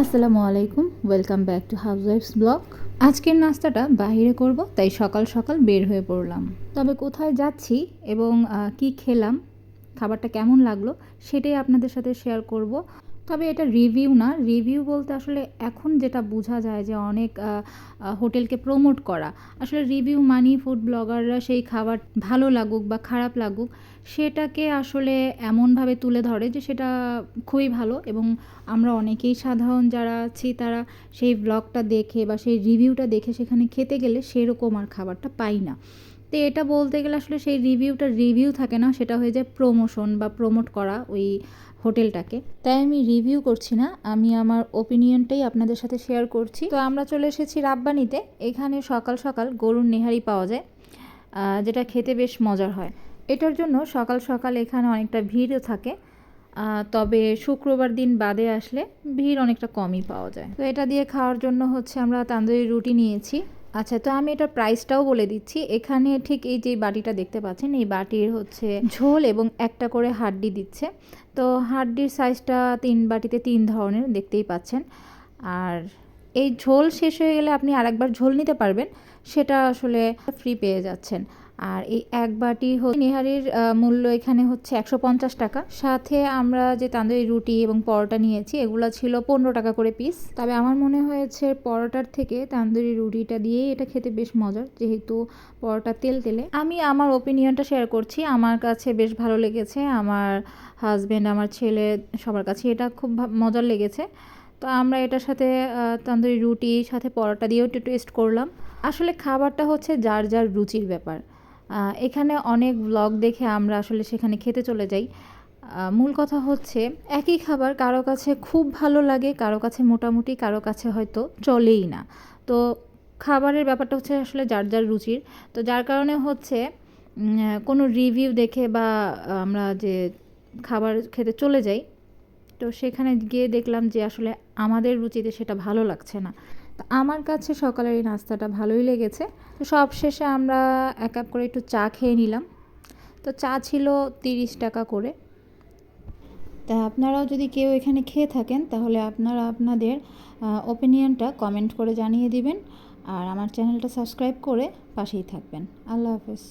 আসসালামু আলাইকুম, welcome back to হাউসওয়াইফস blog. আজকের নাস্তাটা বাইরে করব, তাই সকাল সকাল বের হয়ে পড়লাম। তবে কোথায় যাচ্ছি এবং কি খেলাম, খাবারটা কেমন লাগলো সেটাই আপনাদের সাথে শেয়ার করব। তবে এটা রিভিউ না, রিভিউ বলতে আসলে এখন যেটা বোঝা যায় যে অনেক হোটেলকে প্রমোট করা। আসলে রিভিউ মানি ফুড ব্লগাররা সেই খাবার ভালো লাগুক বা খারাপ লাগুক সেটাকে আসলে এমনভাবে তুলে ধরে যে সেটা খুবই ভালো, এবং আমরা অনেকেই সাধারণ যারা আছি তারা সেই ব্লগটা দেখে বা সেই রিভিউটা দেখে সেখানে খেতে গেলে সেরকম আর খাবারটা পাই না। তো এটা বলতে গেলে আসলে সেই রিভিউটা রিভিউ থাকে না, সেটা হয়ে যায় প্রমোশন বা প্রমোট করা ওই হোটেলটাকে। তাই আমি রিভিউ করছি না, আমি আমার ওপিনিয়নটাই আপনাদের সাথে শেয়ার করছি। তো আমরা চলে এসেছি রাব্বানিতে। এখানে সকাল সকাল গরুর নেহারি পাওয়া যায়, যেটা খেতে বেশ মজার হয়। এটার জন্য সকাল সকাল এখানে অনেকটা ভিড়ও থাকে, তবে শুক্রবার দিন বাদে আসলে ভিড় অনেকটা কমই পাওয়া যায়। তো এটা দিয়ে খাওয়ার জন্য হচ্ছে আমরা তান্দুরি রুটি নিয়েছি। আচ্ছা, তো আমি এটার প্রাইসটাও বলে দিচ্ছি। এখানে ঠিক এই যে বাটিটা দেখতে পাচ্ছেন, এই বাটির হচ্ছে ঝোল এবং একটা করে হাড্ডি দিচ্ছে। তো হাড্ডির সাইজটা 3 বাটিতে 3 ধরনের দেখতেই পাচ্ছেন। আর এই ঝোল শেষ হয়ে গেলে আপনি আরেকবার ঝোল নিতে পারবেন, সেটা আসলে ফ্রি পেয়ে যাচ্ছেন। আর এই এক বাটি নেহারির মূল্য এখানে হচ্ছে 150 টাকা। সাথে আমরা যে তান্দুরি রুটি এবং পরোটা নিয়েছি এগুলো ছিল 15 টাকা করে পিস। তবে আমার মনে হয়েছে পরোটার থেকে তান্দুরি রুটিটা দিয়েই এটা খেতে বেশ মজার, যেহেতু পরোটা তেল তেলে। আমি আমার ওপিনিয়নটা শেয়ার করছি, আমার কাছে বেশ ভালো লেগেছে, আমার হাজব্যান্ড, আমার ছেলে, সবার কাছে এটা খুব মজার লেগেছে। তো আমরা এটার সাথে তান্দুরি রুটি সাথে পরোটা দিয়েও একটু টেস্ট করলাম। আসলে খাবারটা হচ্ছে যার যার রুচির ব্যাপার। এখানে অনেক ব্লগ দেখে আমরা আসলে সেখানে খেতে চলে যাই। মূল কথা হচ্ছে একই খাবার কারো কাছে খুব ভালো লাগে, কারো কাছে মোটামুটি, কারো কাছে হয়তো চলেই না। তো খাবারের ব্যাপারটা হচ্ছে আসলে যার যার রুচির। তো যার কারণে হচ্ছে কোনো রিভিউ দেখে বা আমরা যে খাবার খেতে চলে যাই, তো সেখানে গিয়ে দেখলাম যে আসলে আমাদের রুচিতে সেটা ভালো লাগছে না। তো আমার কাছে সকালের এই নাস্তাটা ভালোই লেগেছে। তো সব শেষে আমরা এক কাপ করে একটু চা খেয়ে নিলাম। তো চা ছিল 30 টাকা করে। তা আপনারাও যদি কেউ এখানে খেয়ে থাকেন তাহলে আপনারা আপনাদের ওপিনিয়নটা কমেন্ট করে জানিয়ে দিবেন, আর আমার চ্যানেলটা সাবস্ক্রাইব করে পাশেই থাকবেন। আল্লাহ হাফেজ।